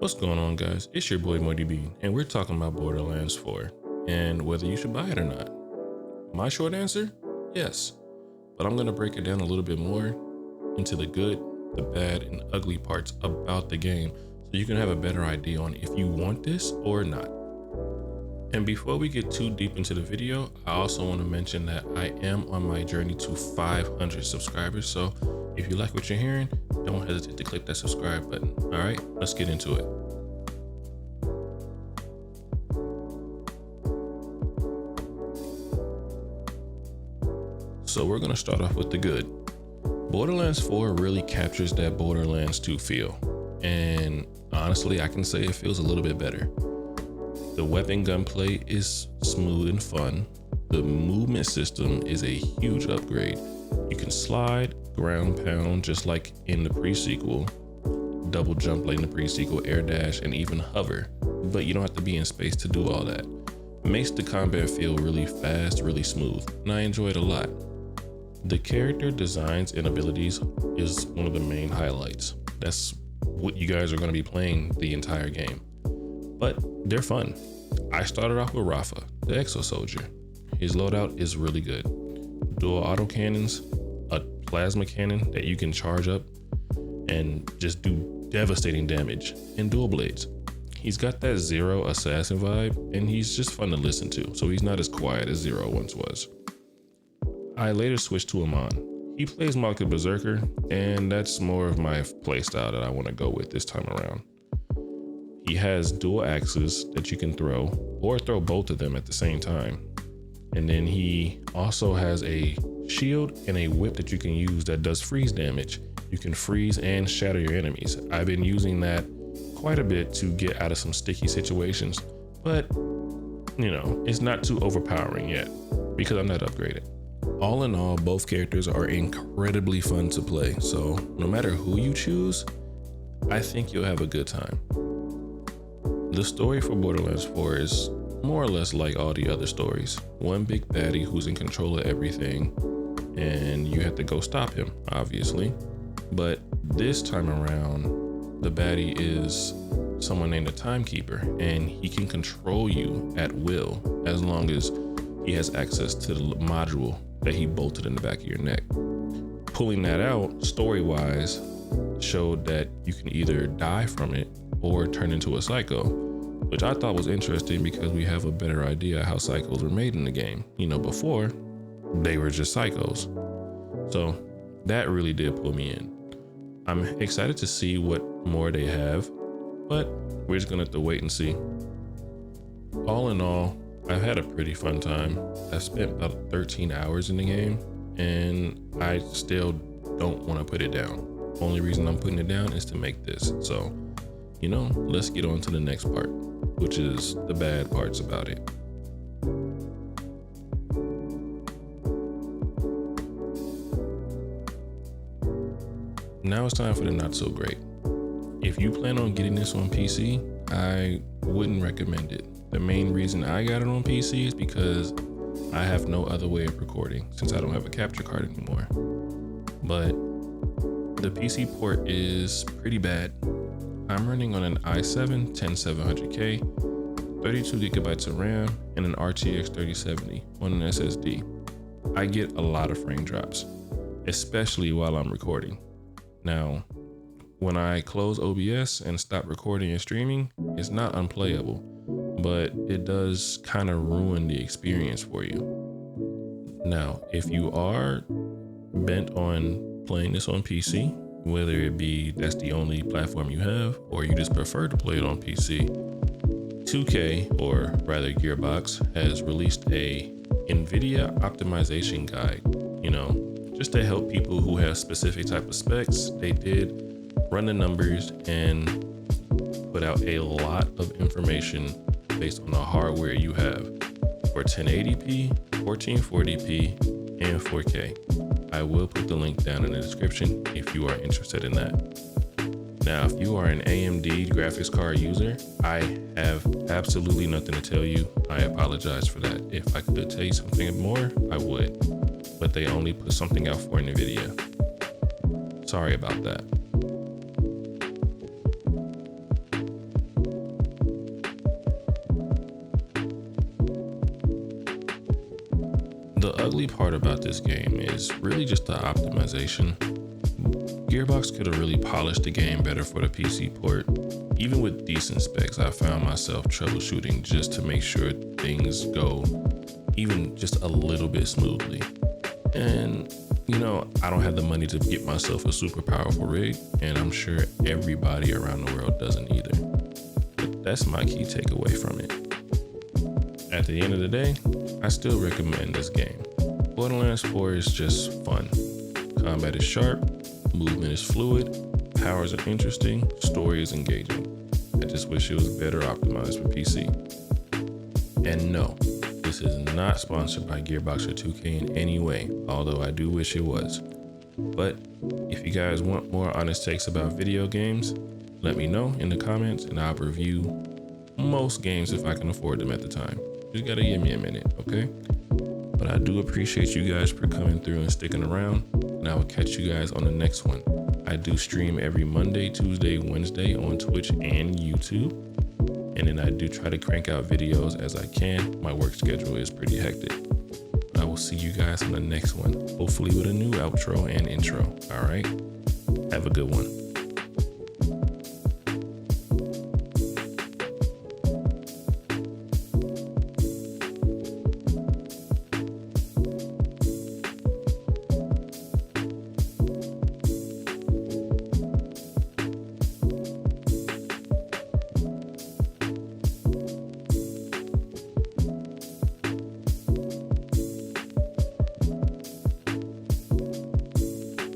What's going on, guys? It's your boy Moody B, and we're talking about Borderlands 4 and whether you should buy it or not. My short answer, yes, but I'm gonna break it down a little bit more into the good, the bad, and ugly parts about the game so you can have a better idea on if you want this or not. And before we get too deep into the video, I also want to mention that I am on my journey to 500 subscribers, so if you like what you're hearing, don't hesitate to click that subscribe button. All right, let's get into it. So we're gonna start off with the good. Borderlands 4 really captures that Borderlands 2 feel. And honestly, I can say it feels a little bit better. The weapon gunplay is smooth and fun. The movement system is a huge upgrade. You can slide, ground pound, just like in the pre-sequel, double jump like in the pre-sequel, air dash, and even hover, but you don't have to be in space to do all that. Makes the combat feel really fast, really smooth, and I enjoy it a lot. The character designs and abilities is one of the main highlights. That's what you guys are going to be playing the entire game, but they're fun. I started off with Rafa, the Exo Soldier. His loadout is really good. Dual autocannons, a plasma cannon that you can charge up and just do devastating damage, and dual blades. He's got that Zero assassin vibe, and he's just fun to listen to, so he's not as quiet as Zero once was. I later switched to Amon. He plays Malka Berserker, and that's more of my playstyle that I want to go with this time around. He has dual axes that you can throw, or throw both of them at the same time. And then he also has a shield and a whip that you can use that does freeze damage. You can freeze and shatter your enemies. I've been using that quite a bit to get out of some sticky situations, but you know, it's not too overpowering yet because I'm not upgraded. All in all, both characters are incredibly fun to play, so no matter who you choose, I think you'll have a good time. The story for Borderlands 4 is more or less like all the other stories. One big baddie who's in control of everything, and you have to go stop him, obviously. But this time around, the baddie is someone named the Timekeeper, and he can control you at will as long as he has access to the module that he bolted in the back of your neck. Pulling that out, story-wise, showed that you can either die from it or turn into a psycho, which I thought was interesting because we have a better idea how psychos were made in the game. You know, before, they were just psychos. So that really did pull me in. I'm excited to see what more they have, but we're just gonna have to wait and see. All in all, I've had a pretty fun time. I've spent about 13 hours in the game, and I still don't want to put it down. Only reason I'm putting it down is to make this. So, you know, let's get on to the next part, which is the bad parts about it. Now it's time for the not so great. If you plan on getting this on PC, I wouldn't recommend it. The main reason I got it on PC is because I have no other way of recording since I don't have a capture card anymore. But the PC port is pretty bad. I'm running on an i7 10700K, 32 gigabytes of RAM, and an RTX 3070 on an SSD. I get a lot of frame drops, especially while I'm recording. Now, when I close OBS and stop recording and streaming, it's not unplayable, but it does kind of ruin the experience for you. Now, if you are bent on playing this on PC, whether it be that's the only platform you have, or you just prefer to play it on PC, 2K, or rather Gearbox, has released a NVIDIA optimization guide, you know, just to help people who have specific type of specs. They did run the numbers and put out a lot of information based on the hardware you have for 1080p, 1440p, and 4K. I will put the link down in the description if you are interested in that. Now, if you are an AMD graphics card user, I have absolutely nothing to tell you. I apologize for that. If I could tell you something more, I would, but they only put something out for NVIDIA. Sorry about that. The ugly part about this game is really just the optimization. Gearbox could have really polished the game better for the PC port. Even with decent specs, I found myself troubleshooting just to make sure things go even just a little bit smoothly. And you know, I don't have the money to get myself a super powerful rig, and I'm sure everybody around the world doesn't either. But that's my key takeaway from it. At the end of the day, I still recommend this game. Borderlands 4 is just fun. Combat is sharp, movement is fluid, powers are interesting, story is engaging. I just wish it was better optimized for PC. And no, this is not sponsored by Gearbox or 2K in any way, although I do wish it was. But if you guys want more honest takes about video games, let me know in the comments and I'll review most games if I can afford them at the time. Just gotta give me a minute, okay? But I do appreciate you guys for coming through and sticking around, and I will catch you guys on the next one. I do stream every Monday, Tuesday, Wednesday on Twitch and YouTube. And then I do try to crank out videos as I can. My work schedule is pretty hectic. I will see you guys on the next one, hopefully with a new outro and intro. All right, have a good one.